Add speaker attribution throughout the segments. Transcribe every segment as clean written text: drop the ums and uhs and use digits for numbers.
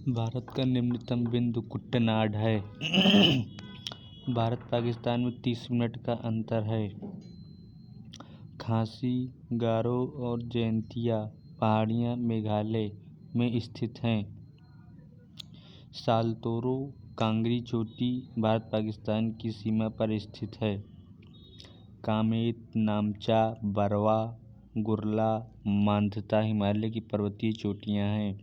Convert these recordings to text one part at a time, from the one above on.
Speaker 1: भारत का निम्नतम बिंदु कुट्टनाड है। भारत पाकिस्तान में 30 मिनट का अंतर है। खासी, गारो और जयंतिया पहाड़ियाँ मेघालय में स्थित हैं। सालतोरो कांगरी चोटी भारत पाकिस्तान की सीमा पर स्थित है। कामेत, नामचा, बरवा, गुरला, मांधता हिमालय की पर्वतीय चोटियाँ हैं।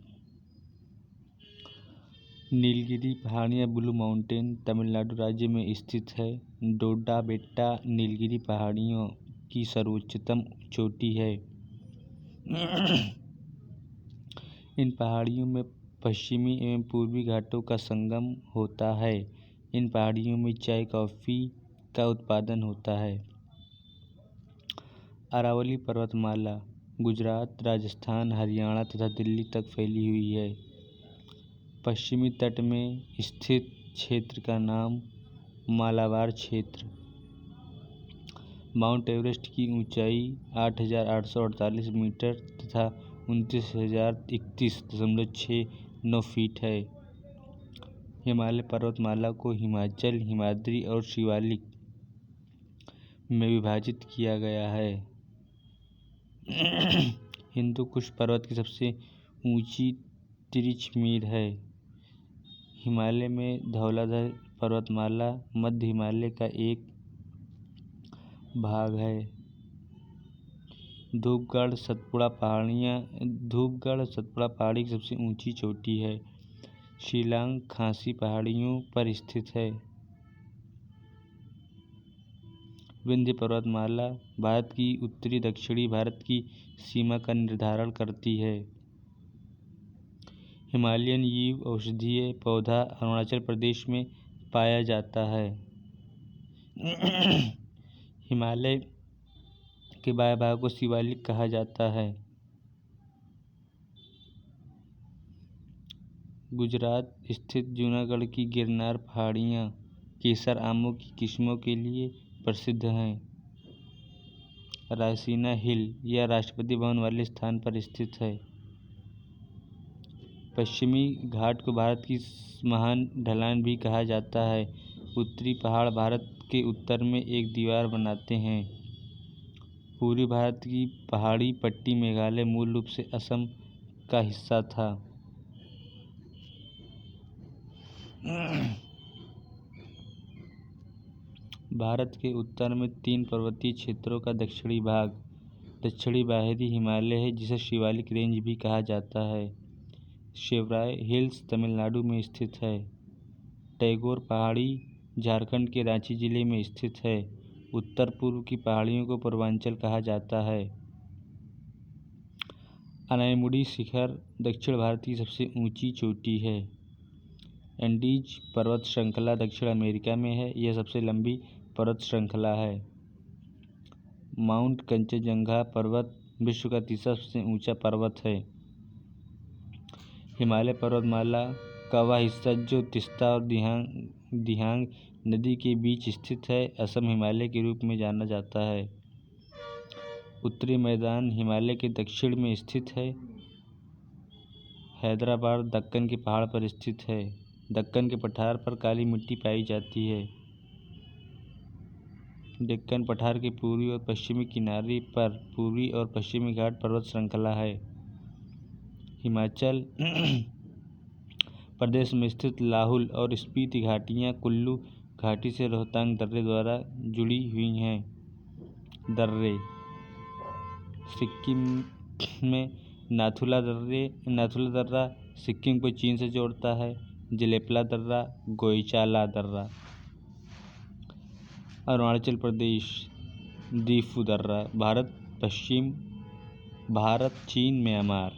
Speaker 1: नीलगिरी पहाड़ियाँ ब्लू माउंटेन तमिलनाडु राज्य में स्थित है। डोडा बेट्टा नीलगिरी पहाड़ियों की सर्वोच्चतम चोटी है। इन पहाड़ियों में पश्चिमी एवं पूर्वी घाटों का संगम होता है। इन पहाड़ियों में चाय कॉफ़ी का उत्पादन होता है। अरावली पर्वतमाला गुजरात, राजस्थान, हरियाणा तथा दिल्ली तक फैली हुई है। पश्चिमी तट में स्थित क्षेत्र का नाम मालाबार क्षेत्र। माउंट एवरेस्ट की ऊंचाई 8,848 मीटर तथा 29,031.69 फीट है। हिमालय पर्वतमाला को हिमाचल, हिमाद्री और शिवालिक में विभाजित किया गया है। हिंदू कुश पर्वत की सबसे ऊंची तिरिचमीर है। हिमालय में धौलाधर पर्वतमाला मध्य हिमालय का एक भाग है। धूपगढ़ सतपुड़ा पहाड़ी की सबसे ऊंची चोटी है। शिलांग खासी पहाड़ियों पर स्थित है। विंध्य पर्वतमाला भारत की उत्तरी दक्षिणी भारत की सीमा का निर्धारण करती है। हिमालयन ईव औषधीय पौधा अरुणाचल प्रदेश में पाया जाता है। हिमालय के बाएं भाग को शिवालिक कहा जाता है। गुजरात स्थित जूनागढ़ की गिरनार पहाड़ियाँ केसर आमों की किस्मों के लिए प्रसिद्ध हैं। रायसीना हिल यह राष्ट्रपति भवन वाले स्थान पर स्थित है। पश्चिमी घाट को भारत की महान ढलान भी कहा जाता है। उत्तरी पहाड़ भारत के उत्तर में एक दीवार बनाते हैं। पूर्वी भारत की पहाड़ी पट्टी मेघालय मूल रूप से असम का हिस्सा था। भारत के उत्तर में 3 पर्वतीय क्षेत्रों का दक्षिणी भाग दक्षिणी बाहरी हिमालय है, जिसे शिवालिक रेंज भी कहा जाता है। शेवराय हिल्स तमिलनाडु में स्थित है। टैगोर पहाड़ी झारखंड के रांची जिले में स्थित है। उत्तर पूर्व की पहाड़ियों को पूर्वांचल कहा जाता है। अनायमुड़ी शिखर दक्षिण भारत की सबसे ऊंची चोटी है। एंडीज पर्वत श्रृंखला दक्षिण अमेरिका में है। यह सबसे लंबी पर्वत श्रृंखला है। माउंट कंचनजंगा पर्वत विश्व का तीसरा सबसे ऊंचा पर्वत है। हिमालय पर्वतमाला का वह हिस्सा जो तीस्ता और दिहांग नदी के बीच स्थित है, असम हिमालय के रूप में जाना जाता है। उत्तरी मैदान हिमालय के दक्षिण में स्थित है। हैदराबाद दक्कन के पहाड़ पर स्थित है। दक्कन के पठार पर काली मिट्टी पाई जाती है। डेक्कन पठार के पूर्वी और पश्चिमी किनारे पर पूर्वी और पश्चिमी घाट पर्वत श्रृंखला है। हिमाचल प्रदेश में स्थित लाहुल और स्पीति घाटियाँ कुल्लू घाटी से रोहतांग दर्रे द्वारा जुड़ी हुई हैं। दर्रे सिक्किम में नाथुला दर्रा सिक्किम को चीन से जोड़ता है। जलेपला दर्रा, गोईचाला दर्रा। अरुणाचल प्रदेश दीफू दर्रा भारत चीन म्यांमार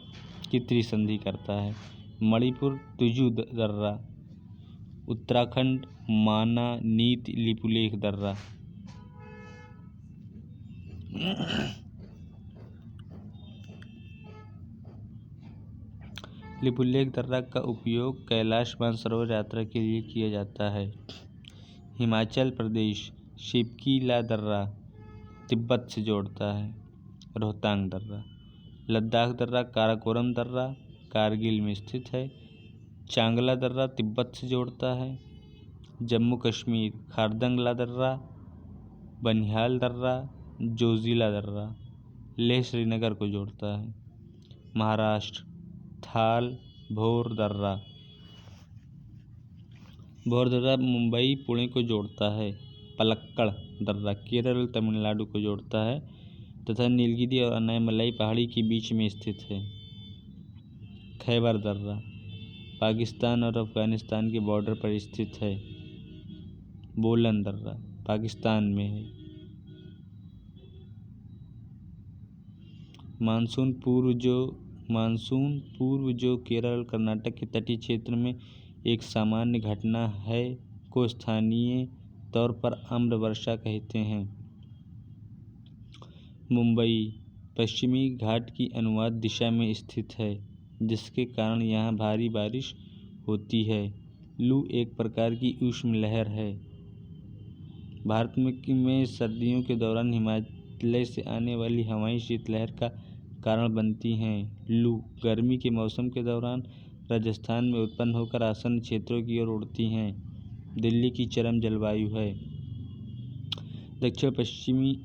Speaker 1: की त्रिसंधि करता है। मणिपुर तुजू दर्रा। उत्तराखंड माना नीत लिपुलेख दर्रा। लिपुलेख दर्रा का उपयोग कैलाश मानसरोवर यात्रा के लिए किया जाता है। हिमाचल प्रदेश शिवकीला दर्रा तिब्बत से जोड़ता है। रोहतांग दर्रा। लद्दाख दर्रा काराकोरम दर्रा कारगिल में स्थित है। चांगला दर्रा तिब्बत से जोड़ता है। जम्मू कश्मीर खारदंगला दर्रा, बनिहाल दर्रा, जोजिला दर्रा लेह श्रीनगर को जोड़ता है। महाराष्ट्र थाल भोर दर्रा मुंबई पुणे को जोड़ता है। पलक्कड़ दर्रा केरल तमिलनाडु को जोड़ता है तथा नीलगिरी और अनायमलाई पहाड़ी के बीच में स्थित है। खैबर दर्रा पाकिस्तान और अफगानिस्तान के बॉर्डर पर स्थित है। बोलन दर्रा पाकिस्तान में है। मानसून पूर्व जो केरल और कर्नाटक के तटीय क्षेत्र में एक सामान्य घटना है को स्थानीय तौर पर आम्र वर्षा कहते हैं। मुंबई पश्चिमी घाट की अनुवाद दिशा में स्थित है जिसके कारण यहाँ भारी बारिश होती है। लू एक प्रकार की ऊष्म लहर है। भारत में सर्दियों के दौरान हिमालय से आने वाली हवाएं शीतलहर का कारण बनती हैं। लू गर्मी के मौसम के दौरान राजस्थान में उत्पन्न होकर आसन्न क्षेत्रों की ओर उड़ती हैं। दिल्ली की चरम जलवायु है। दक्षिण पश्चिमी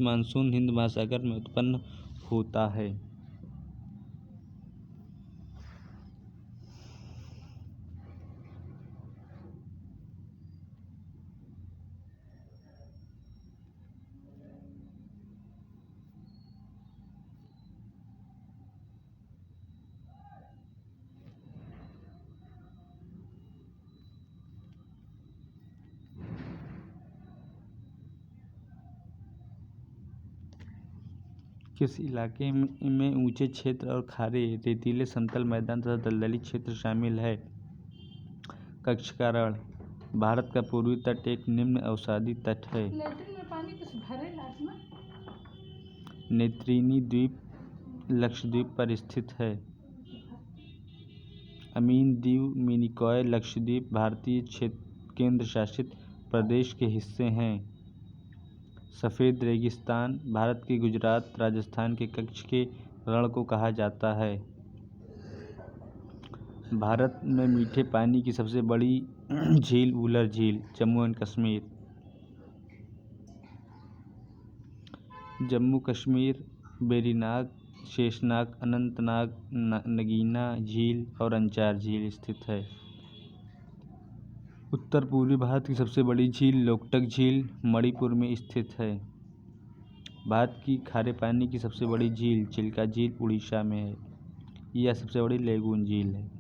Speaker 1: मानसून हिंद महासागर में उत्पन्न होता है। किस इलाके में ऊंचे क्षेत्र और खारे रेतीले समतल मैदान तथा दलदली क्षेत्र शामिल है। कक्षकारण भारत का पूर्वी तट एक निम्न अवसादी तट है। नेत्रिनी द्वीप लक्षद्वीप पर स्थित है। अमीन दीव मिनिकॉय लक्षद्वीप भारतीय केंद्र शासित प्रदेश के हिस्से हैं। सफ़ेद रेगिस्तान भारत के गुजरात राजस्थान के कच्छ के रण को कहा जाता है। भारत में मीठे पानी की सबसे बड़ी झील वुलर झील जम्मू एंड कश्मीर। जम्मू कश्मीर वेरीनाग शेषनाग अनंतनाग नगीना झील और अंचार झील स्थित है। उत्तर पूर्वी भारत की सबसे बड़ी झील लोकटक झील मणिपुर में स्थित है। भारत की खारे पानी की सबसे बड़ी झील चिल्का झील उड़ीसा में है। यह सबसे बड़ी लेगून झील है।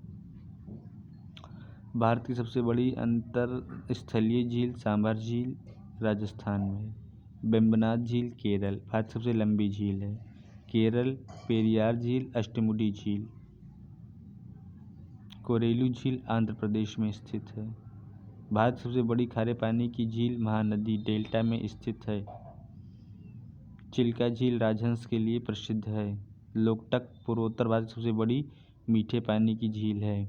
Speaker 1: भारत की सबसे बड़ी अंतरस्थलीय झील सांभर झील राजस्थान में है। वेम्बनाड झील केरल भारत की सबसे लंबी झील है। केरल पेरियार झील अष्टमुडी झील। कोरेलू झील आंध्र प्रदेश में स्थित है। भारत की सबसे बड़ी खारे पानी की झील महानदी डेल्टा में स्थित है। चिल्का झील राजहंस के लिए प्रसिद्ध है। लोकटक पूर्वोत्तर भारत की सबसे बड़ी मीठे पानी की झील है।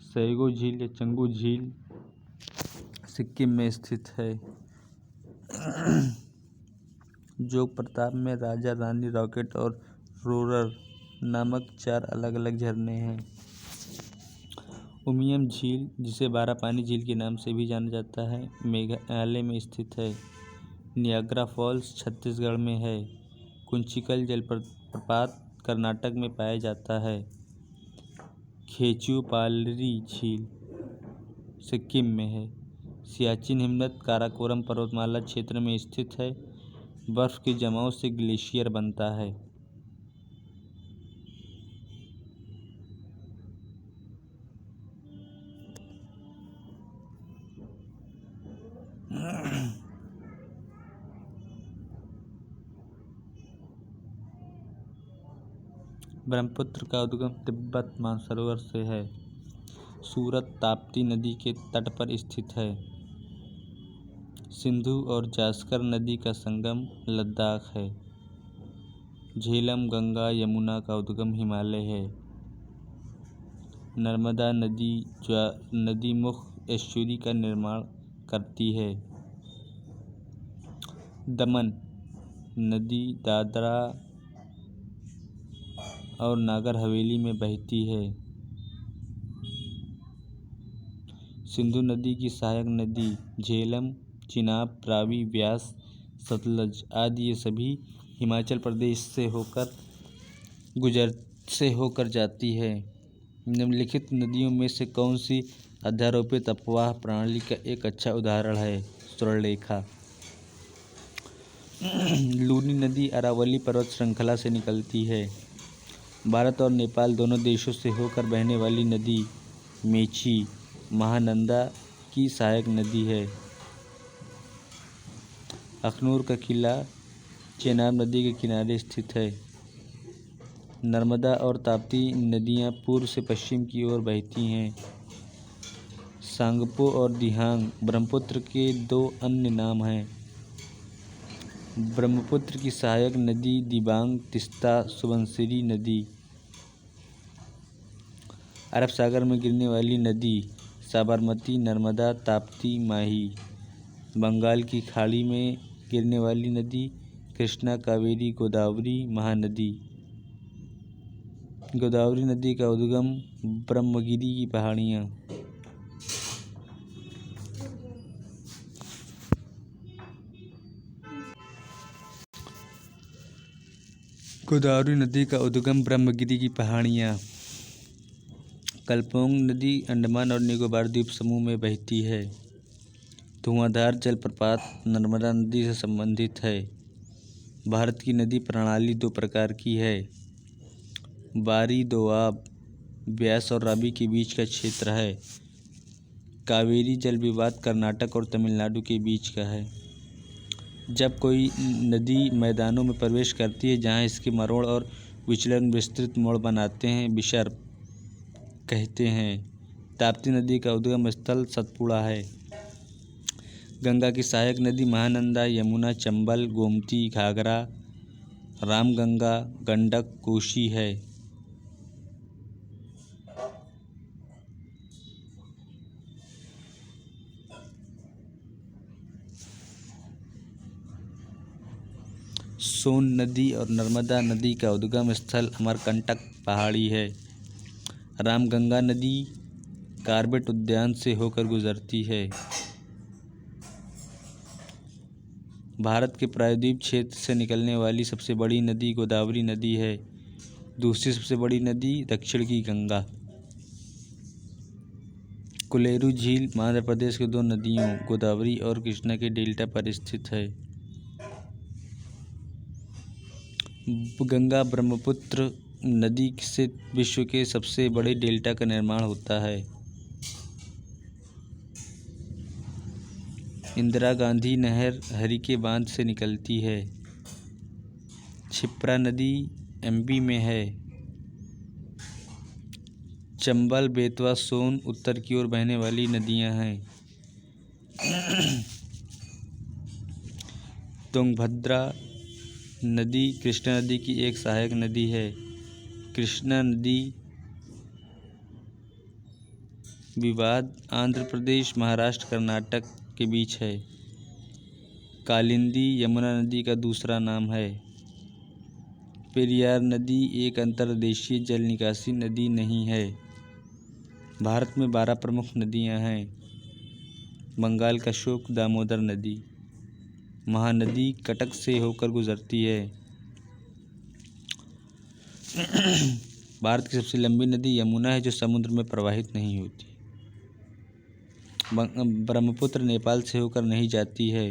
Speaker 1: सैगो झील या चंगू झील सिक्किम में स्थित है। जोग प्रताप में राजा रानी रॉकेट और रोरर नामक 4 अलग अलग झरने हैं। उमियम झील जिसे बारापानी झील के नाम से भी जाना जाता है मेघालय में स्थित है। नियाग्रा फॉल्स छत्तीसगढ़ में है। कुंचिकल जलप्रपात कर्नाटक में पाया जाता है। खेचुपालरी झील सिक्किम में है। सियाचिन हिमनद काराकोरम पर्वतमाला क्षेत्र में स्थित है। बर्फ के जमाव से ग्लेशियर बनता है। ब्रह्मपुत्र का उद्गम तिब्बत मानसरोवर से है। सूरत ताप्ती नदी के तट पर स्थित है। सिंधु और जास्कर नदी का संगम लद्दाख है। झेलम गंगा यमुना का उद्गम हिमालय है। नर्मदा नदी मुख एस्चुरी का निर्माण करती है। दमन नदी दादरा और नागर हवेली में बहती है। सिंधु नदी की सहायक नदी झेलम, चिनाब, रावी, व्यास, सतलज आदि ये सभी हिमाचल प्रदेश से होकर जाती है। निम्नलिखित नदियों में से कौन सी अध्यारोपित अपवाह प्रणाली का एक अच्छा उदाहरण है? स्वर्णरेखा। लूनी नदी अरावली पर्वत श्रृंखला से निकलती है। भारत और नेपाल दोनों देशों से होकर बहने वाली नदी मेची महानंदा की सहायक नदी है। अखनूर का किला चेनाब नदी के किनारे स्थित है। नर्मदा और ताप्ती नदियाँ पूर्व से पश्चिम की ओर बहती हैं। सांगपो और दिहांग ब्रह्मपुत्र के दो अन्य नाम हैं। ब्रह्मपुत्र की सहायक नदी दिबांग, तिस्ता, सुबनसिरी नदी। अरब सागर में गिरने वाली नदी साबरमती, नर्मदा, ताप्ती, माही। बंगाल की खाड़ी में गिरने वाली नदी कृष्णा, कावेरी, गोदावरी, महानदी। गोदावरी नदी का उद्गम ब्रह्मगिरी की पहाड़ियाँ। गोदावरी नदी का उद्गम ब्रह्मगिरी की पहाड़ियाँ। कल्पोंग नदी अंडमान और निकोबार द्वीप समूह में बहती है। धुआंधार जलप्रपात नर्मदा नदी से संबंधित है। भारत की नदी प्रणाली दो प्रकार की है। बारी दोआब व्यास और रावी के बीच का क्षेत्र है। कावेरी जल विवाद कर्नाटक और तमिलनाडु के बीच का है। जब कोई नदी मैदानों में प्रवेश करती है जहाँ इसके मरोड़ और विचलन विस्तृत मोड़ बनाते हैं, विसर्प कहते हैं। ताप्ती नदी का उद्गम स्थल सतपुड़ा है। गंगा की सहायक नदी महानंदा, यमुना, चंबल, गोमती, घाघरा, रामगंगा, गंडक, कोसी है। सोन नदी और नर्मदा नदी का उद्गम स्थल अमरकंटक पहाड़ी है। रामगंगा नदी कार्बेट उद्यान से होकर गुजरती है। भारत के प्रायद्वीप क्षेत्र से निकलने वाली सबसे बड़ी नदी गोदावरी नदी है। दूसरी सबसे बड़ी नदी दक्षिण की गंगा। कुलेरू झील मध्य प्रदेश के दो नदियों गोदावरी और कृष्णा के डेल्टा पर स्थित है। गंगा ब्रह्मपुत्र नदी से विश्व के सबसे बड़े डेल्टा का निर्माण होता है। इंदिरा गांधी नहर हरिके बांध से निकलती है। क्षिप्रा नदी एमपी में है। चंबल, बेतवा, सोन उत्तर की ओर बहने वाली नदियां हैं। तुंगभद्रा नदी कृष्णा नदी की एक सहायक नदी है। कृष्णा नदी विवाद आंध्र प्रदेश, महाराष्ट्र, कर्नाटक के बीच है। कालिंदी यमुना नदी का दूसरा नाम है। पेरियार नदी एक अंतर्देशीय जल निकासी नदी नहीं है। भारत में 12 प्रमुख नदियां हैं। बंगाल का शोक दामोदर नदी। महानदी कटक से होकर गुजरती है। भारत की सबसे लंबी नदी यमुना है जो समुद्र में प्रवाहित नहीं होती। ब्रह्मपुत्र नेपाल से होकर नहीं जाती है।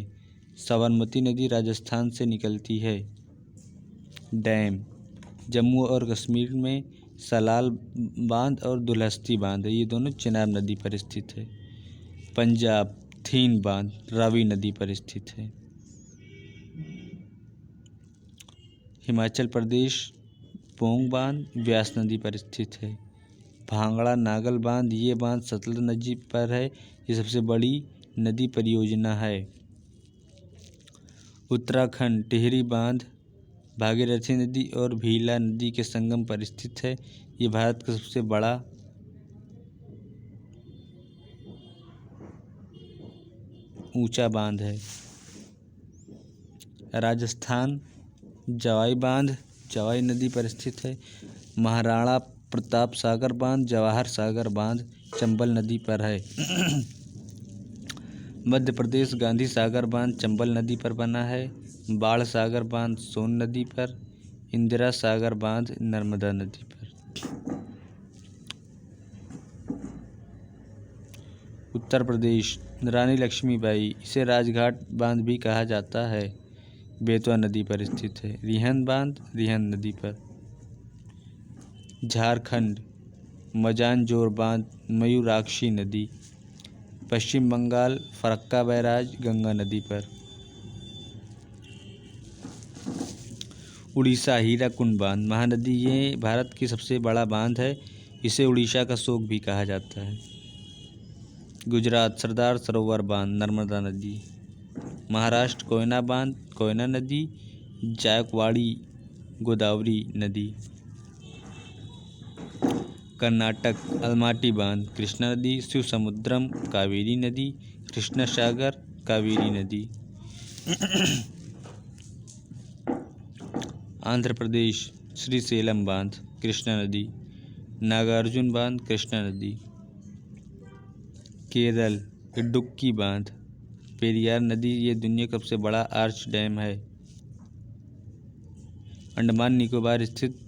Speaker 1: साबरमती नदी राजस्थान से निकलती है। डैम जम्मू और कश्मीर में सलाल बांध और दुलहस्ती बांध है, ये दोनों चिनाब नदी पर स्थित है। पंजाब थीन बांध रावी नदी पर स्थित है। हिमाचल प्रदेश पोंग बांध व्यास नदी पर स्थित है। भांगड़ा नागल बांध ये बांध सतलज नदी पर है, ये सबसे बड़ी नदी परियोजना है। उत्तराखंड टिहरी बांध भागीरथी नदी और भीला नदी के संगम पर स्थित है, ये भारत का सबसे बड़ा ऊंचा बांध है। राजस्थान जवाई बांध जवाई नदी पर स्थित है। महाराणा प्रताप सागर बांध जवाहर सागर बांध चंबल नदी पर है। मध्य प्रदेश गांधी सागर बांध चंबल नदी पर बना है। बाढ़ सागर बांध सोन नदी पर। इंदिरा सागर बांध नर्मदा नदी पर। उत्तर प्रदेश रानी लक्ष्मीबाई, इसे राजघाट बांध भी कहा जाता है, बेतवा नदी पर स्थित है। रिहंद बांध रिहंद नदी पर। झारखंड मजानजोर बांध मयूराक्षी नदी। पश्चिम बंगाल फरक्का बैराज गंगा नदी पर। उड़ीसा हीराकुंड बांध महानदी, ये भारत की सबसे बड़ा बांध है, इसे उड़ीसा का शोक भी कहा जाता है। गुजरात सरदार सरोवर बांध नर्मदा नदी। महाराष्ट्र कोयना बांध कोयना नदी जायकवाड़ी गोदावरी नदी। कर्नाटक अलमाटी बांध कृष्णा नदी। शिवसमुद्रम कावेरी नदी। कृष्णा सागर कावेरी नदी। आंध्र प्रदेश श्रीशैलम बांध कृष्णा नदी। नागार्जुन बांध कृष्णा नदी। केरल इडुक्की बांध पेरियार नदी, ये दुनिया का सबसे बड़ा आर्च डैम है। अंडमान निकोबार स्थित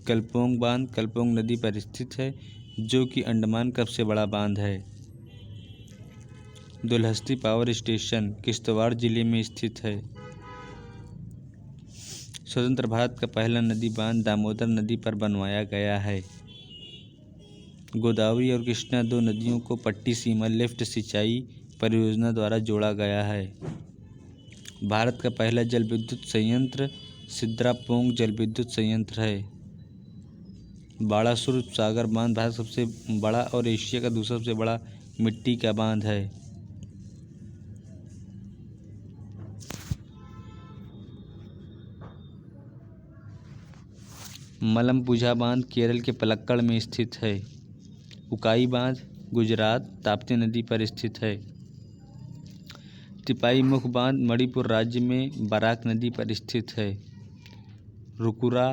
Speaker 1: कलपोंग बांध कलपोंग नदी पर स्थित है, जो कि अंडमान का सबसे बड़ा बांध है। दुलहस्ती पावर स्टेशन किश्तवाड़ जिले में स्थित है। स्वतंत्र भारत का पहला नदी बांध दामोदर नदी पर बनवाया गया है। गोदावरी और कृष्णा, दो नदियों को पट्टी सीमा लिफ्ट सिंचाई परियोजना द्वारा जोड़ा गया है। भारत का पहला जल विद्युत संयंत्र सिद्रापोंग जल विद्युत संयंत्र है। बालासुर सागर बांध भारत का सबसे बड़ा और एशिया का दूसरा सबसे बड़ा मिट्टी का बांध है। मलमपुझा बांध केरल के पलक्कड़ में स्थित है। उकाई बांध गुजरात ताप्ती नदी पर स्थित है। तिपाई मुख बांध मणिपुर राज्य में बराक नदी पर स्थित है। रुकुरा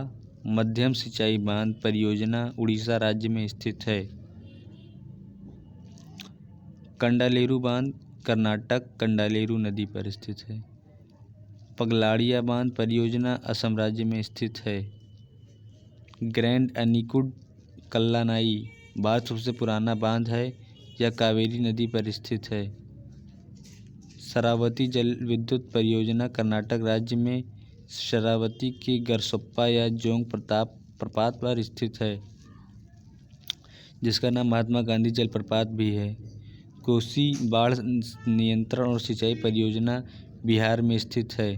Speaker 1: मध्यम सिंचाई बांध परियोजना उड़ीसा राज्य में स्थित है। कंडालेरू बांध कर्नाटक कंडालेरू नदी पर स्थित है। पगलाड़िया बांध परियोजना असम राज्य में स्थित है। ग्रैंड अनीकुड कल्लानाई भारत सबसे पुराना बांध है, यह कावेरी नदी पर स्थित है। शरावती जल विद्युत परियोजना कर्नाटक राज्य में शरावती के गरसोप्पा या जोंग प्रपात पर स्थित है, जिसका नाम महात्मा गांधी जलप्रपात भी है। कोसी बाढ़ नियंत्रण और सिंचाई परियोजना बिहार में स्थित है।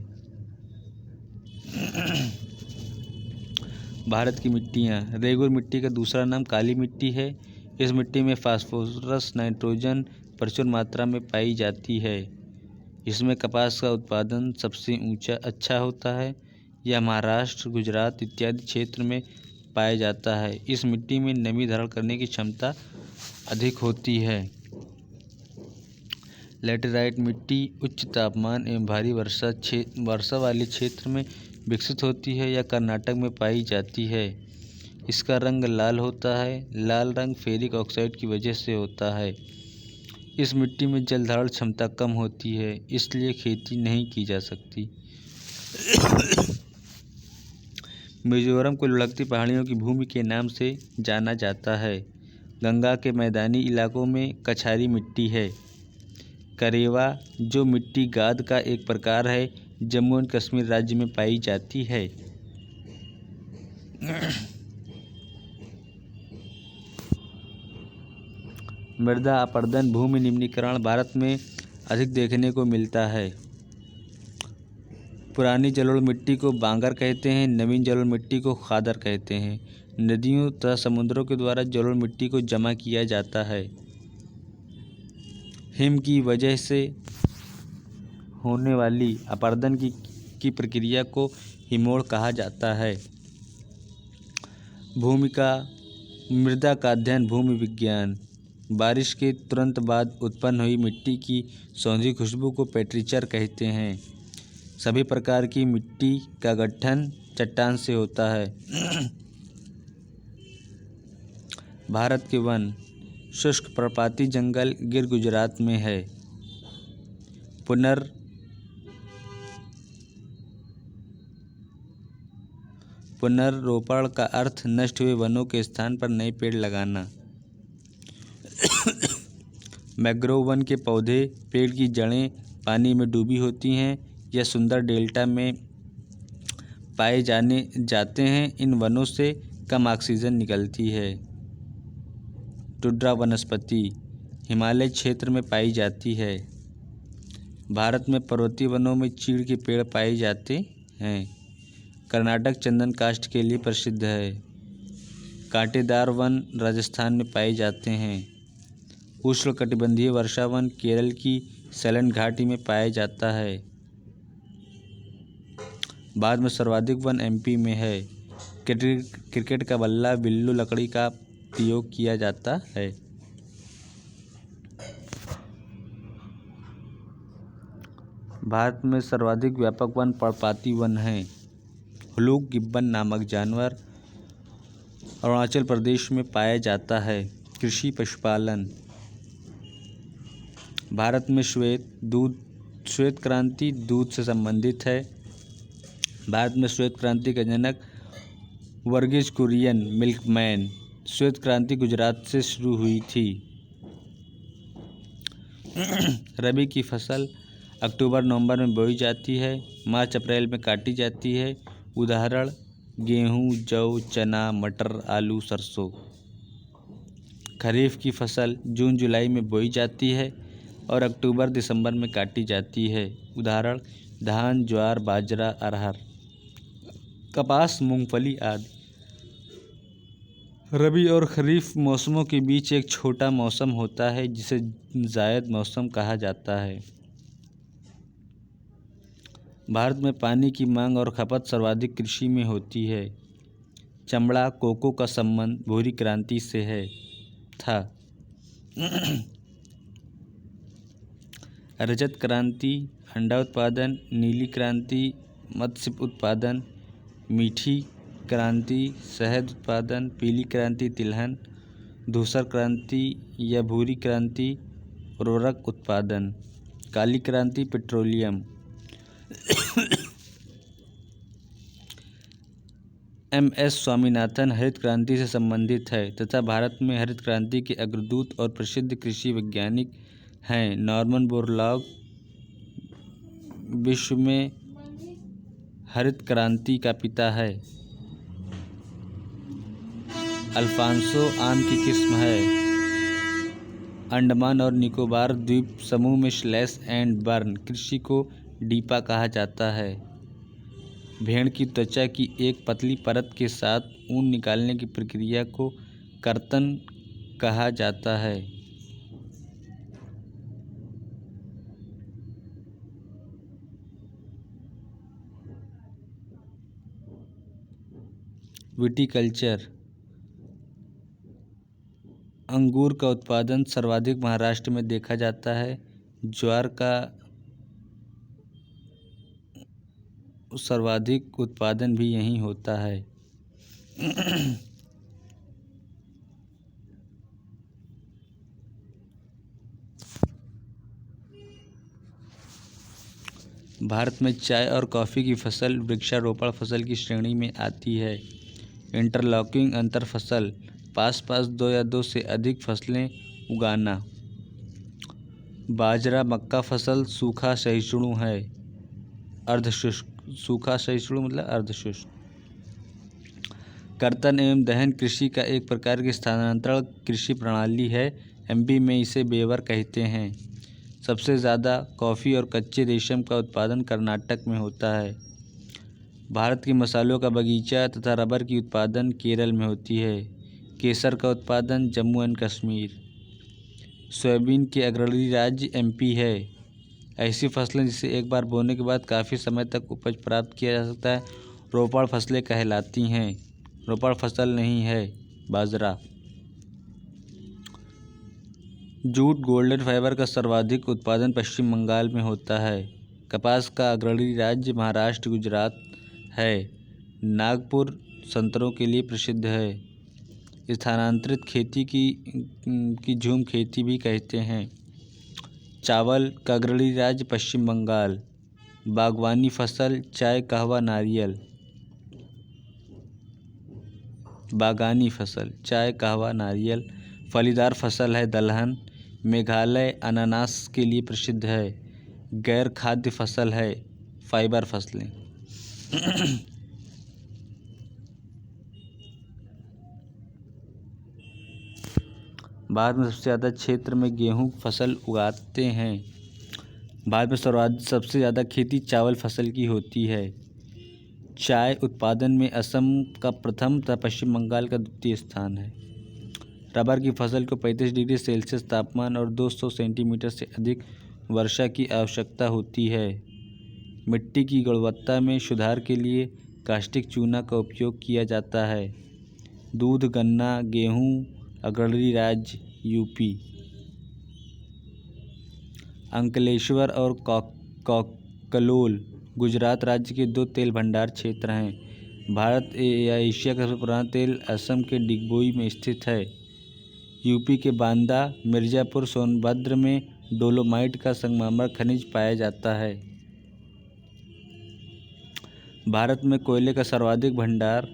Speaker 1: भारत की मिट्टियाँ रेगुर मिट्टी का दूसरा नाम काली मिट्टी है। इस मिट्टी में फास्फोरस नाइट्रोजन प्रचुर मात्रा में पाई जाती है। इसमें कपास का उत्पादन सबसे अच्छा होता है। यह महाराष्ट्र गुजरात इत्यादि क्षेत्र में पाया जाता है। इस मिट्टी में नमी धारण करने की क्षमता अधिक होती है। लैटेराइट मिट्टी उच्च तापमान एवं भारी वर्षा वाले क्षेत्र में विकसित होती है या कर्नाटक में पाई जाती है। इसका रंग लाल होता है। लाल रंग फेरिक ऑक्साइड की वजह से होता है। इस मिट्टी में जल धारण क्षमता कम होती है, इसलिए खेती नहीं की जा सकती। मिजोरम को लुढ़कती पहाड़ियों की भूमि के नाम से जाना जाता है। गंगा के मैदानी इलाकों में कछारी मिट्टी है। करेवा, जो मिट्टी गाद का एक प्रकार है, जम्मू एंड कश्मीर राज्य में पाई जाती है। मृदा अपरदन भूमि निम्नीकरण भारत में अधिक देखने को मिलता है। पुरानी जलोढ़ मिट्टी को बांगर कहते हैं, नवीन जलोढ़ मिट्टी को खादर कहते हैं। नदियों तथा समुद्रों के द्वारा जलोढ़ मिट्टी को जमा किया जाता है। हिम की वजह से होने वाली अपरदन की प्रक्रिया को हिमोड़ कहा जाता है। मृदा का अध्ययन भूमि विज्ञान। बारिश के तुरंत बाद उत्पन्न हुई मिट्टी की सौंधी खुशबू को पेट्रीचर कहते हैं। सभी प्रकार की मिट्टी का गठन चट्टान से होता है। भारत के वन। शुष्क पर्णपाती जंगल गिर गुजरात में है। पुनर्रोपण का अर्थ नष्ट हुए वनों के स्थान पर नए पेड़ लगाना। मैंग्रोव वन के पौधे पेड़ की जड़ें पानी में डूबी होती हैं। यह सुंदर डेल्टा में पाए जाते हैं। इन वनों से कम ऑक्सीजन निकलती है। टुंड्रा वनस्पति हिमालय क्षेत्र में पाई जाती है। भारत में पर्वतीय वनों में चीड़ के पेड़ पाए जाते हैं। कर्नाटक चंदन काष्ठ के लिए प्रसिद्ध है। कांटेदार वन राजस्थान में पाए जाते हैं। उष्णकटिबंधीय वर्षा वन केरल की सैलन घाटी में पाया जाता है। बाद में सर्वाधिक वन एमपी में है। क्रिकेट का बल्ला बिल्लू लकड़ी का प्रयोग किया जाता है। भारत में सर्वाधिक व्यापक वन पर्णपाती वन है। हुलूक गिब्बन नामक जानवर अरुणाचल प्रदेश में पाया जाता है। कृषि पशुपालन। भारत में श्वेत क्रांति दूध से संबंधित है। भारत में श्वेत क्रांति का जनक वर्गीज कुरियन मिल्कमैन। श्वेत क्रांति गुजरात से शुरू हुई थी। रबी की फसल अक्टूबर नवंबर में बोई जाती है। मार्च अप्रैल में काटी जाती है। उदाहरण गेहूँ, जौ, चना, मटर, आलू, सरसों। खरीफ की फसल जून जुलाई में बोई जाती है और अक्टूबर दिसंबर में काटी जाती है। उदाहरण धान, ज्वार, बाजरा, अरहर, कपास, मूंगफली आदि। रबी और खरीफ मौसमों के बीच एक छोटा मौसम होता है जिसे जायद मौसम कहा जाता है। भारत में पानी की मांग और खपत सर्वाधिक कृषि में होती है। चमड़ा कोको का संबंध भूरी क्रांति से था। रजत क्रांति अंडा उत्पादन, नीली क्रांति मत्स्य उत्पादन, मीठी क्रांति शहद उत्पादन, पीली क्रांति तिलहन, धूसर क्रांति या भूरी क्रांति उर्वरक उत्पादन, काली क्रांति पेट्रोलियम। एम.एस. स्वामीनाथन हरित क्रांति से संबंधित है तथा भारत में हरित क्रांति के अग्रदूत और प्रसिद्ध कृषि वैज्ञानिक हैं। नॉर्मन बोरलॉग विश्व में हरित क्रांति का पिता है। अल्फांसो आम की किस्म है। अंडमान और निकोबार द्वीप समूह में स्लैश एंड बर्न कृषि को डीपा कहा जाता है। भेड़ की त्वचा की एक पतली परत के साथ ऊन निकालने की प्रक्रिया को कर्तन कहा जाता है। विटीकल्चर अंगूर का उत्पादन सर्वाधिक महाराष्ट्र में देखा जाता है। ज्वार का सर्वाधिक उत्पादन भी यहीं होता है। भारत में चाय और कॉफ़ी की फसल वृक्षारोपण फसल की श्रेणी में आती है। इंटरलॉकिंग अंतर फसल पास पास दो या दो से अधिक फसलें उगाना। बाजरा मक्का फसल सूखा सहिष्णु है। अर्धशुष्क सूखा सहिष्णु मतलब अर्धशुष्क। कर्तन एवं दहन कृषि का एक प्रकार की स्थानांतरण कृषि प्रणाली है। एमपी में इसे बेवर कहते हैं। सबसे ज़्यादा कॉफ़ी और कच्चे रेशम का उत्पादन कर्नाटक में होता है। भारत के मसालों का बगीचा तथा रबर की उत्पादन केरल में होती है। केसर का उत्पादन जम्मू एंड कश्मीर। सोयाबीन के अग्रणी राज्य एमपी है। ऐसी फसलें जिसे एक बार बोने के बाद काफ़ी समय तक उपज प्राप्त किया जा सकता है रोपण फसलें कहलाती हैं। रोपण फसल नहीं है बाजरा। जूट गोल्डन फाइबर का सर्वाधिक उत्पादन पश्चिम बंगाल में होता है। कपास का अग्रणी राज्य महाराष्ट्र गुजरात है। नागपुर संतरों के लिए प्रसिद्ध है। स्थानांतरित खेती की झूम खेती भी कहते हैं। चावल का अग्रणी राज्य पश्चिम बंगाल। बागवानी फसल चाय, कहवा, नारियल। बागानी फसल चाय, कहवा, नारियल। फलीदार फसल है दलहन। मेघालय अनानास के लिए प्रसिद्ध है। गैर खाद्य फसल है फाइबर फसलें। भारत में सबसे ज़्यादा क्षेत्र में गेहूँ फसल उगाते हैं। भारत में सबसे ज़्यादा खेती चावल फसल की होती है। चाय उत्पादन में असम का प्रथम तथा पश्चिम बंगाल का द्वितीय स्थान है। रबर की फसल को 35 डिग्री सेल्सियस तापमान और 200 सेंटीमीटर से अधिक वर्षा की आवश्यकता होती है। मिट्टी की गुणवत्ता में सुधार के लिए कास्टिक चूना का उपयोग किया जाता है। दूध, गन्ना, गेहूँ अग्रणी राज्य यूपी। अंकलेश्वर और कलोल गुजरात राज्य के 2 तेल भंडार क्षेत्र हैं। भारत या एशिया का सबसे पुराना तेल असम के डिगबोई में स्थित है। यूपी के बांदा, मिर्ज़ापुर, सोनभद्र में डोलोमाइट का संगमरमर खनिज पाया जाता है। भारत में कोयले का सर्वाधिक भंडार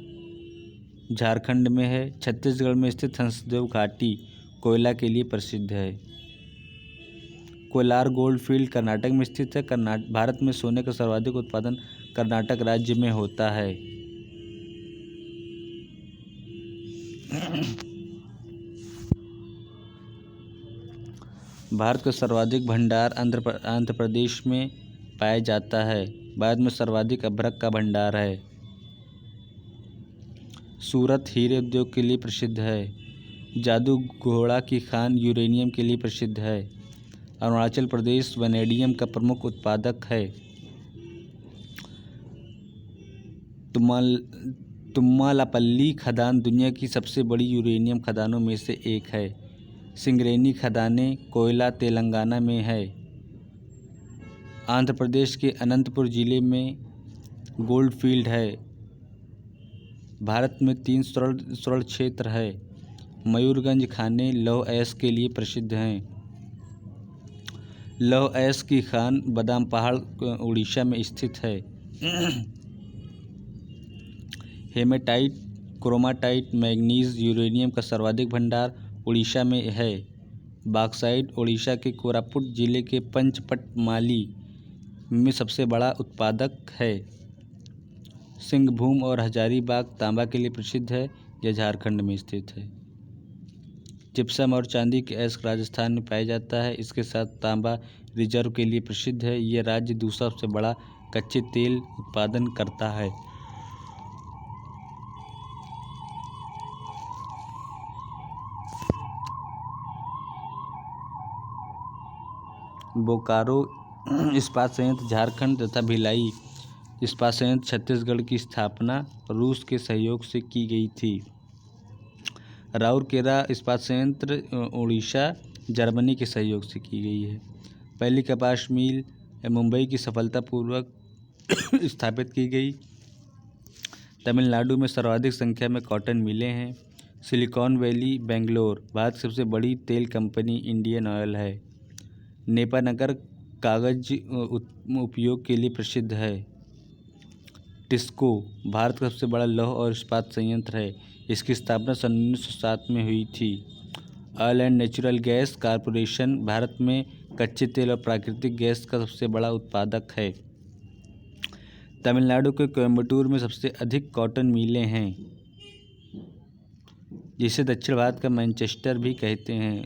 Speaker 1: झारखंड में है। छत्तीसगढ़ में स्थित हंसदेव घाटी कोयला के लिए प्रसिद्ध है। कोलार गोल्ड फील्ड कर्नाटक में स्थित है। भारत में सोने का सर्वाधिक उत्पादन कर्नाटक राज्य में होता है। भारत का सर्वाधिक भंडार आंध्र प्रदेश में पाया जाता है। भारत में सर्वाधिक अभ्रक का भंडार है। सूरत हीरे उद्योग के लिए प्रसिद्ध है। जादू घोड़ा की खान यूरेनियम के लिए प्रसिद्ध है। अरुणाचल प्रदेश वैनेडियम का प्रमुख उत्पादक है। तुम्मालापल्ली खदान दुनिया की सबसे बड़ी यूरेनियम खदानों में से एक है। सिंगरेनी खदानें कोयला तेलंगाना में है। आंध्र प्रदेश के अनंतपुर जिले में गोल्ड फील्ड है। भारत में 3 स्वर्ण क्षेत्र है। मयूरगंज खाने लौह अयस्क के लिए प्रसिद्ध हैं। लौह अयस्क की खान बादाम पहाड़ उड़ीसा में स्थित है। हेमेटाइट, क्रोमाटाइट, मैंगनीज, यूरेनियम का सर्वाधिक भंडार उड़ीसा में है। बॉक्साइट उड़ीसा के कोरापुट जिले के पंचपटमाली में सबसे बड़ा उत्पादक है। सिंहभूम और हजारीबाग तांबा के लिए प्रसिद्ध है। यह झारखंड में स्थित है। जिप्सम और चांदी के अयस्क राजस्थान में पाया जाता है। इसके साथ तांबा रिजर्व के लिए प्रसिद्ध है। यह राज्य दूसरा सबसे बड़ा कच्चे तेल उत्पादन करता है। बोकारो इस्पात संयंत्र झारखंड तथा भिलाई इस्पात संयंत्र छत्तीसगढ़ की स्थापना रूस के सहयोग से की गई थी। राउरकेला इस्पात संयंत्र उड़ीसा जर्मनी के सहयोग से की गई है। पहली कपास मिल मुंबई की सफलतापूर्वक स्थापित की गई। तमिलनाडु में सर्वाधिक संख्या में कॉटन मिलें हैं। सिलिकॉन वैली बेंगलोर भारत की सबसे बड़ी तेल कंपनी इंडियन ऑयल है। नेपानगर कागज उपयोग के लिए प्रसिद्ध है। टिस्को भारत का सबसे बड़ा लौह और इस्पात संयंत्र है। इसकी स्थापना सन 1907 में हुई थी। Oil and natural gas corporation Bharat में कच्चे तेल और प्राकृतिक गैस का सबसे बड़ा उत्पादक है। तमिलनाडु के कोयम्बटूर में सबसे अधिक कॉटन मिलें हैं, जिसे दक्षिण भारत का मैनचेस्टर भी कहते हैं।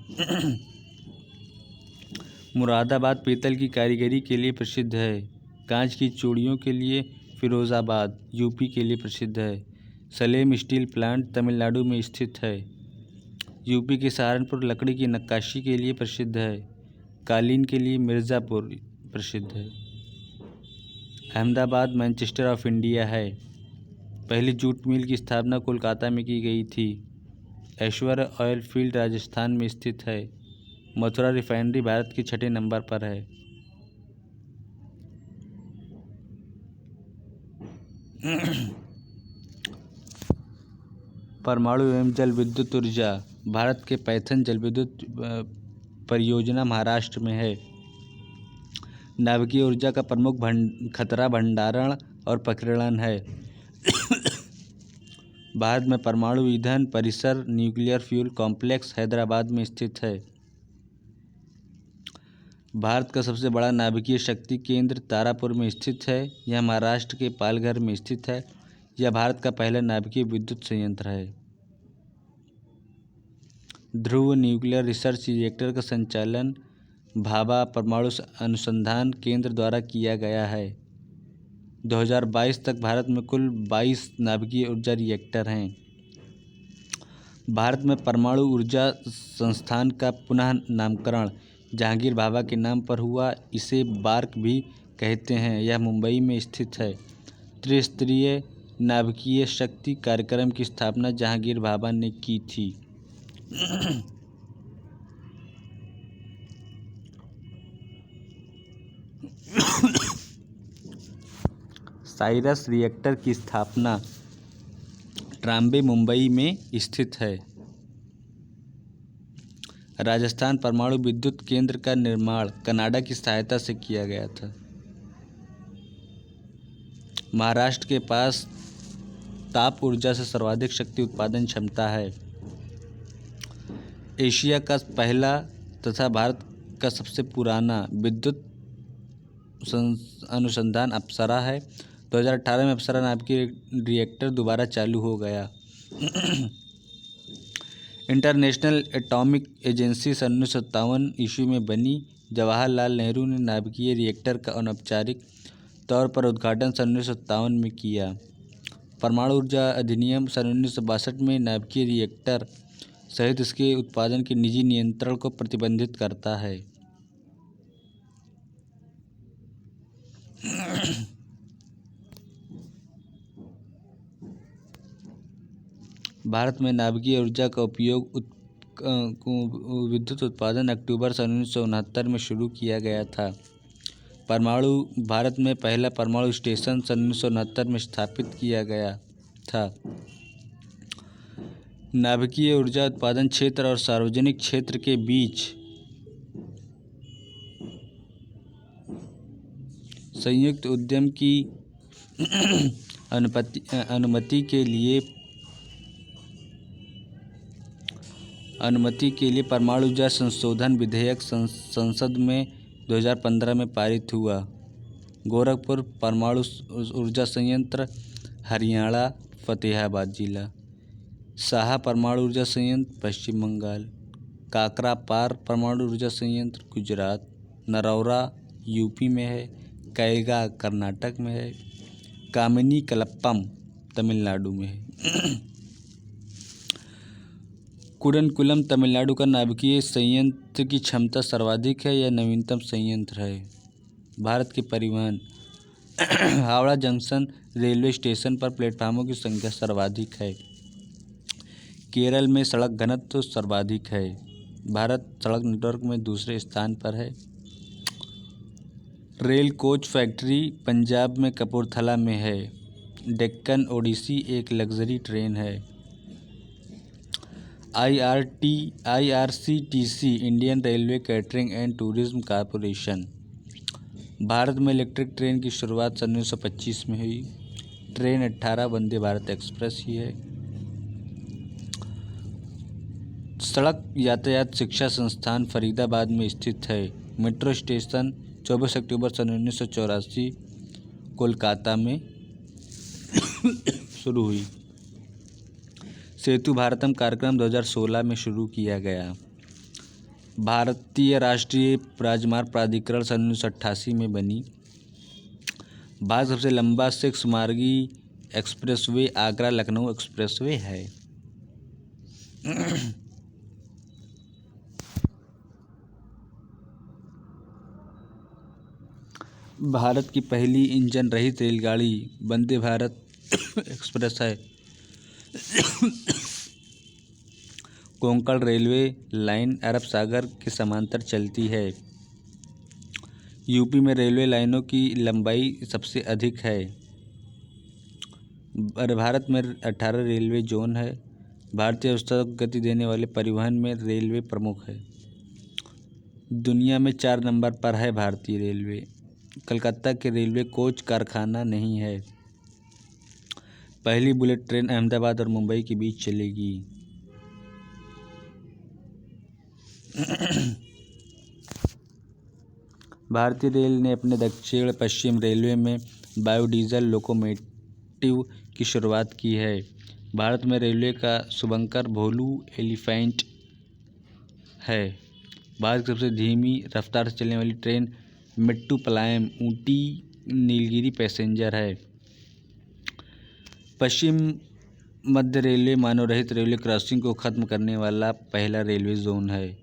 Speaker 1: मुरादाबाद पीतल की कारीगरी के लिए प्रसिद्ध है। कांच की चूड़ियों के लिए फिरोज़ाबाद यूपी के लिए प्रसिद्ध है। सलेम स्टील प्लांट तमिलनाडु में स्थित है। यूपी के सहारनपुर लकड़ी की नक्काशी के लिए प्रसिद्ध है। कालीन के लिए मिर्ज़ापुर प्रसिद्ध है। अहमदाबाद मैनचेस्टर ऑफ इंडिया है। पहली जूट मिल की स्थापना कोलकाता में की गई थी। ऐश्वर्य ऑयल फील्ड राजस्थान में स्थित है। मथुरा रिफाइनरी भारत के 6ठे नंबर पर है। परमाणु एवं जल विद्युत ऊर्जा। भारत के पैथन जल विद्युत परियोजना महाराष्ट्र में है। नाभिकीय ऊर्जा का प्रमुख खतरा भंडारण और प्रकीर्णन है। भारत में परमाणु ईंधन परिसर न्यूक्लियर फ्यूल कॉम्प्लेक्स हैदराबाद में स्थित है। भारत का सबसे बड़ा नाभिकीय शक्ति केंद्र तारापुर में स्थित है। यह महाराष्ट्र के पालघर में स्थित है। यह भारत का पहला नाभिकीय विद्युत संयंत्र है। ध्रुव न्यूक्लियर रिसर्च रिएक्टर का संचालन भाभा परमाणु अनुसंधान केंद्र द्वारा किया गया है। 2022 तक भारत में कुल 22 नाभिकीय ऊर्जा रिएक्टर हैं। भारत में परमाणु ऊर्जा संस्थान का पुनः नामकरण जहांगीर भाभा के नाम पर हुआ। इसे बार्क भी कहते हैं। यह मुंबई में स्थित है। त्रिस्तरीय नाभिकीय शक्ति कार्यक्रम की स्थापना जहांगीर भाभा ने की थी। साइरस रिएक्टर की स्थापना ट्राम्बे मुंबई में स्थित है। राजस्थान परमाणु विद्युत केंद्र का निर्माण कनाडा की सहायता से किया गया था। महाराष्ट्र के पास ताप ऊर्जा से सर्वाधिक शक्ति उत्पादन क्षमता है। एशिया का पहला तथा भारत का सबसे पुराना विद्युत अनुसंधान अप्सरा है। 2018 में अप्सरा नाभिकीय रिएक्टर दोबारा चालू हो गया। इंटरनेशनल एटॉमिक एजेंसी 1957 ईस्वी में बनी। जवाहरलाल नेहरू ने नाभिकीय रिएक्टर का अनौपचारिक तौर पर उद्घाटन 1957 में किया। परमाणु ऊर्जा अधिनियम 1962 में नाभिकीय रिएक्टर सहित इसके उत्पादन के निजी नियंत्रण को प्रतिबंधित करता है। भारत में नाभिकीय ऊर्जा का उपयोग विद्युत उत्पादन अक्टूबर 1969 में शुरू किया गया था। भारत में पहला परमाणु स्टेशन 1969 में स्थापित किया गया था। नाभिकीय ऊर्जा उत्पादन क्षेत्र और सार्वजनिक क्षेत्र के बीच संयुक्त उद्यम की अनुमति के लिए परमाणु ऊर्जा संशोधन विधेयक संसद में 2015 में पारित हुआ। गोरखपुर परमाणु ऊर्जा संयंत्र हरियाणा फतेहाबाद जिला। साहा परमाणु ऊर्जा संयंत्र पश्चिम बंगाल। काकरापार परमाणु ऊर्जा संयंत्र गुजरात। नरौरा यूपी में है। कैगा कर्नाटक में है। कामिनी कलप्पम तमिलनाडु में है। कुडनकुलम तमिलनाडु का नाभिकीय संयंत्र की क्षमता सर्वाधिक है। यह नवीनतम संयंत्र है। भारत के परिवहन हावड़ा जंक्शन रेलवे स्टेशन पर प्लेटफार्मों की संख्या सर्वाधिक है। केरल में सड़क घनत्व सर्वाधिक है। भारत सड़क नेटवर्क में दूसरे स्थान पर है। रेल कोच फैक्ट्री पंजाब में कपूरथला में है। डेक्कन ओडिसी एक लग्जरी ट्रेन है। IRCTC Indian railway catering and tourism corporation. Bharat में इलेक्ट्रिक ट्रेन की शुरुआत 1925 में हुई। ट्रेन 18 वंदे भारत एक्सप्रेस ही है। सड़क यातायात शिक्षा संस्थान फरीदाबाद में स्थित है। मेट्रो स्टेशन 24 अक्टूबर 1984 कोलकाता में शुरू हुई। सेतु भारतम कार्यक्रम 2016 में शुरू किया गया। भारतीय राष्ट्रीय राजमार्ग प्राधिकरण 1988 में बनी। भारत सबसे लंबा 6 मार्गी एक्सप्रेसवे आगरा लखनऊ एक्सप्रेसवे है। भारत की पहली इंजन रहित रेलगाड़ी वंदे भारत एक्सप्रेस है। कोंकण रेलवे लाइन अरब सागर के समांतर चलती है। यूपी में रेलवे लाइनों की लंबाई सबसे अधिक है। भारत में 18 रेलवे जोन है। भारतीय अर्थव्यवस्था को गति देने वाले परिवहन में रेलवे प्रमुख है। दुनिया में 4 नंबर पर है भारतीय रेलवे। कलकत्ता के रेलवे कोच कारखाना नहीं है। पहली बुलेट ट्रेन अहमदाबाद और मुंबई के बीच चलेगी। भारतीय रेल ने अपने दक्षिण पश्चिम रेलवे में बायोडीजल लोकोमोटिव की शुरुआत की है। भारत में रेलवे का शुभंकर भोलू एलिफेंट है। भारत की सबसे धीमी रफ्तार से चलने वाली ट्रेन मेट्टुपालयम ऊटी नीलगिरी पैसेंजर है। पश्चिम मध्य रेलवे मानव रहित रेलवे क्रॉसिंग को खत्म करने वाला पहला रेलवे जोन है।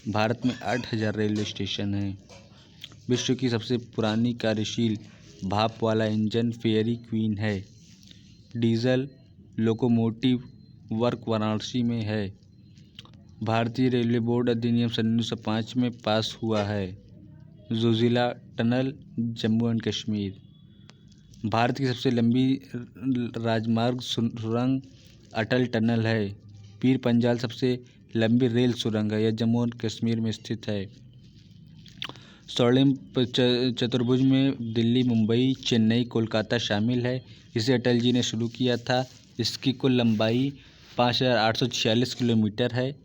Speaker 1: भारत में 8000 रेलवे स्टेशन हैं। विश्व की सबसे पुरानी कार्यशील भाप वाला इंजन फेयरी क्वीन है। डीजल लोकोमोटिव वर्क वाराणसी में है। भारतीय रेलवे बोर्ड अधिनियम सन 1905 में पास हुआ है। Zojila tunnel Jammu and Kashmir. भारत की सबसे लंबी राजमार्ग सुरंग अटल टनल है। पीर पंजाल सबसे लंबी रेल सुरंग है। यह जम्मू एंड कश्मीर में स्थित है। स्वर्णिम चतुर्भुज में दिल्ली, मुंबई, चेन्नई, कोलकाता शामिल है। इसे अटल जी ने शुरू किया था। इसकी कुल लंबाई 5846 किलोमीटर है।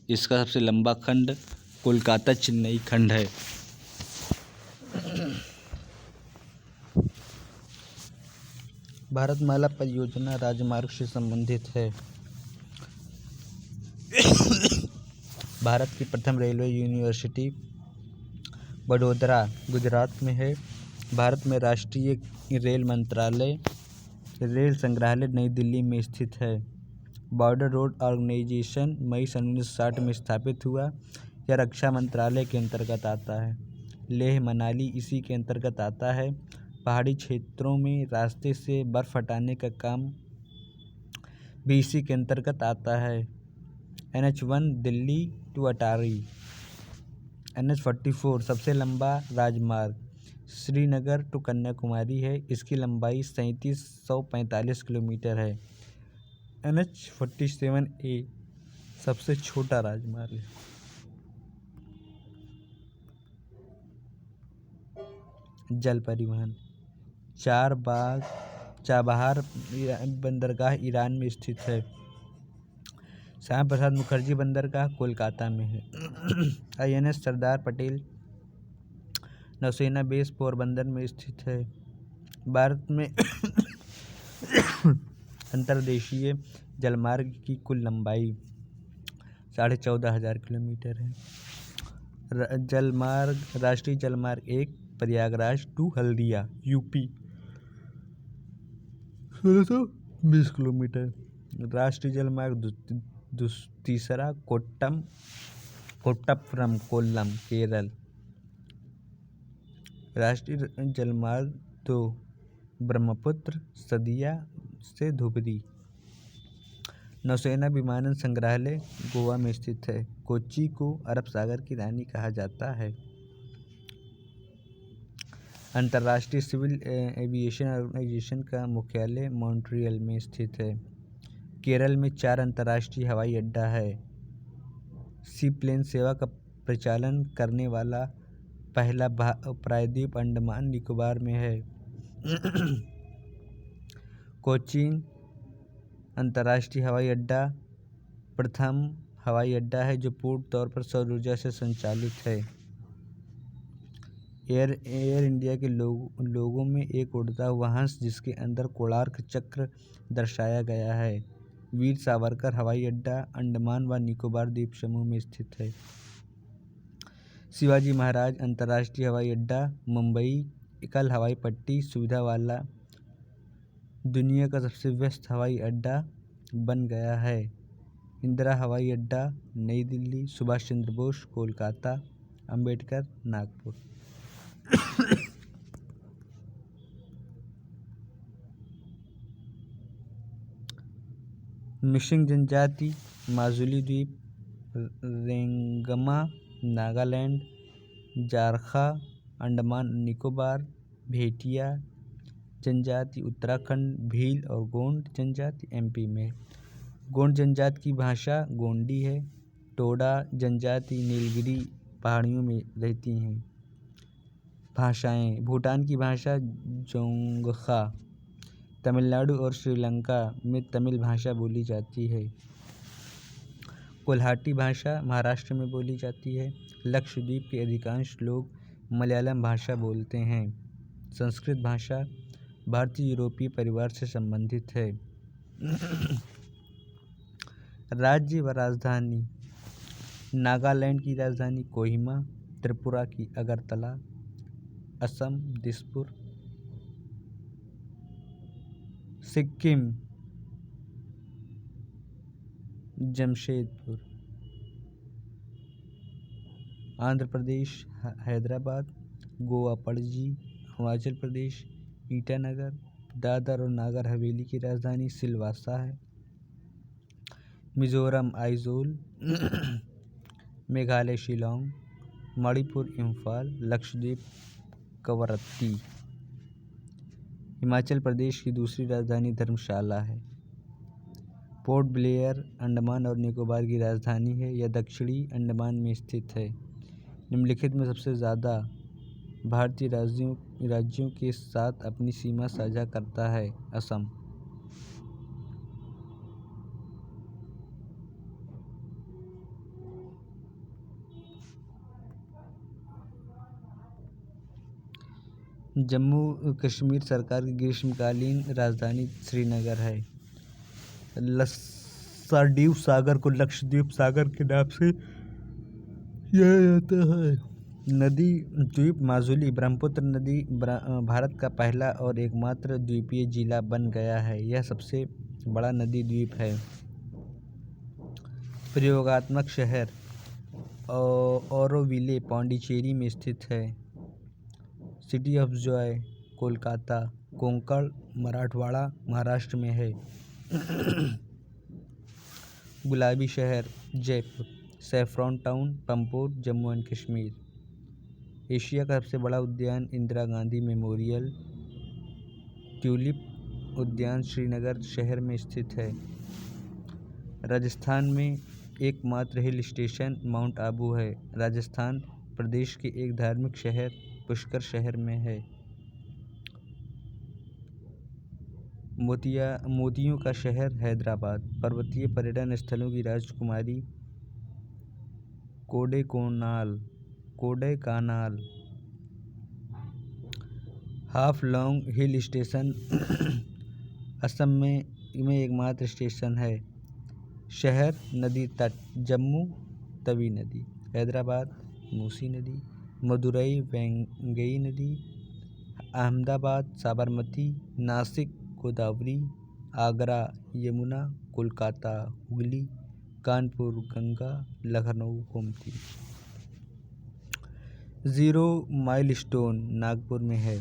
Speaker 1: इसका सबसे लंबा खंड कोलकाता चेन्नई खंड है। भारतमाला परियोजना राजमार्ग से संबंधित है। भारत की प्रथम रेलवे यूनिवर्सिटी वडोदरा गुजरात में है। भारत में राष्ट्रीय रेल मंत्रालय रेल संग्रहालय नई दिल्ली में स्थित है। बॉर्डर रोड ऑर्गेनाइजेशन मई सन 1960 में स्थापित हुआ। यह रक्षा मंत्रालय के अंतर्गत आता है। लेह मनाली इसी के अंतर्गत आता है। पहाड़ी क्षेत्रों में रास्ते से बर्फ़ हटाने का काम भी इसी के अंतर्गत आता है। NH1 Delhi to Attari. NH44 सबसे लंबा राजमार्ग श्रीनगर टू कन्याकुमारी है। इसकी लंबाई 3745 किलोमीटर है। NH47A सबसे छोटा राजमार्ग है। जल परिवहन चाबहार बंदरगाह ईरान में स्थित है। श्यामा प्रसाद मुखर्जी बंदरगाह कोलकाता में है। INS सरदार पटेल नौसेना बेस पोरबंदर में स्थित है। भारत में अंतर्देशीय जलमार्ग की कुल लंबाई 14,500 किलोमीटर है। राष्ट्रीय जलमार्ग 1 Prayagraj to Haldia UP 1620 kilometre. राष्ट्रीय जलमार्ग तीसरा कोट्टप्पुरम कोल्लम केरल। राष्ट्रीय जलमार्ग 2 ब्रह्मपुत्र सदिया से धुबरी। नौसेना विमानन संग्रहालय गोवा में स्थित है। कोच्चि को अरब सागर की रानी कहा जाता है। अंतर्राष्ट्रीय सिविल एविएशन ऑर्गेनाइजेशन का मुख्यालय मॉन्ट्रियल में स्थित है। केरल में 4 अंतर्राष्ट्रीय हवाई अड्डा है। सी प्लेन सेवा का प्रचालन करने वाला पहला प्रायद्वीप अंडमान निकोबार में है। कोचीन अंतर्राष्ट्रीय हवाई अड्डा प्रथम हवाई अड्डा है जो पूर्ण तौर पर सौर ऊर्जा से संचालित है। एयर इंडिया के लोगों में एक उड़ता हुआ हंस जिसके अंदर कोणार्क चक्र दर्शाया गया है। वीर सावरकर हवाई अड्डा अंडमान व निकोबार द्वीप समूह में स्थित है। शिवाजी महाराज अंतर्राष्ट्रीय हवाई अड्डा मुंबई एकल हवाई पट्टी सुविधा वाला दुनिया का सबसे व्यस्त हवाई अड्डा बन गया है। इंदिरा हवाई अड्डा नई दिल्ली। सुभाष चंद्र बोस कोलकाता। अंबेडकर नागपुर। मिसिंग जनजाति माजुली द्वीप रेंगमा नागालैंड। जारखा अंडमान निकोबार। भेटिया जनजाति उत्तराखंड। भील और गोंड जनजाति MP में। गोंड जनजाति की भाषा गोंडी है। टोडा जनजाति नीलगिरी पहाड़ियों में रहती हैं। भाषाएं, भूटान की भाषा जोंगखा। तमिलनाडु और श्रीलंका में तमिल भाषा बोली जाती है। कोल्हाटी भाषा महाराष्ट्र में बोली जाती है। लक्षद्वीप के अधिकांश लोग मलयालम भाषा बोलते हैं। संस्कृत भाषा भारतीय यूरोपीय परिवार से संबंधित है। राज्य व राजधानी, नागालैंड की राजधानी कोहिमा, त्रिपुरा की अगरतला, असम दिसपुर, सिक्किम जमशेदपुर, आंध्र प्रदेश हैदराबाद, गोवा पणजी, अरुणाचल प्रदेश ईटानगर, दादर और नागर हवेली की राजधानी सिलवासा है। मिजोरम आइजोल, मेघालय शिलोंग, मणिपुर इम्फाल, लक्षद्वीप कवरत्ती। हिमाचल प्रदेश की दूसरी राजधानी धर्मशाला है। पोर्ट ब्लेयर अंडमान और निकोबार की राजधानी है। यह दक्षिणी अंडमान में स्थित है। निम्नलिखित में सबसे ज़्यादा भारतीय राज्यों के साथ अपनी सीमा साझा करता है। असम। जम्मू कश्मीर सरकार की ग्रीष्मकालीन राजधानी श्रीनगर है। लक्षद्वीप सागर को लक्षद्वीप सागर के नाम से जाना जाता है। नदी द्वीप माजुली ब्रह्मपुत्र नदी भारत का पहला और एकमात्र द्वीपीय जिला बन गया है। यह सबसे बड़ा नदी द्वीप है। प्रयोगात्मक शहर ऑरोविले पौंडीचेरी में स्थित है। City of Joy Kolkata, Konkan Marathwada Maharashtra में है। गुलाबी शहर Jaipur, saffron town Pampore Jammu and Kashmir. Asia का सबसे बड़ा उद्यान इंदिरा गांधी मेमोरियल ट्यूलिप उद्यान श्रीनगर शहर में स्थित है। राजस्थान में एकमात्र हिल स्टेशन माउंट आबू है। राजस्थान प्रदेश के एक धार्मिक शहर पुष्कर शहर में है। मोतियों का शहर हैदराबाद। पर्वतीय पर्यटन स्थलों की राजकुमारी कोडेकानाल। हाफलॉन्ग हिल स्टेशन असम में एकमात्र स्टेशन है। शहर नदी तट जम्मू तवी नदी, हैदराबाद मूसी नदी, मदुरई वेंगई नदी, अहमदाबाद साबरमती, नासिक गोदावरी, आगरा यमुना, कोलकाता हुगली, कानपुर गंगा, लखनऊ गोमती। ज़ीरो माइलस्टोन नागपुर में है।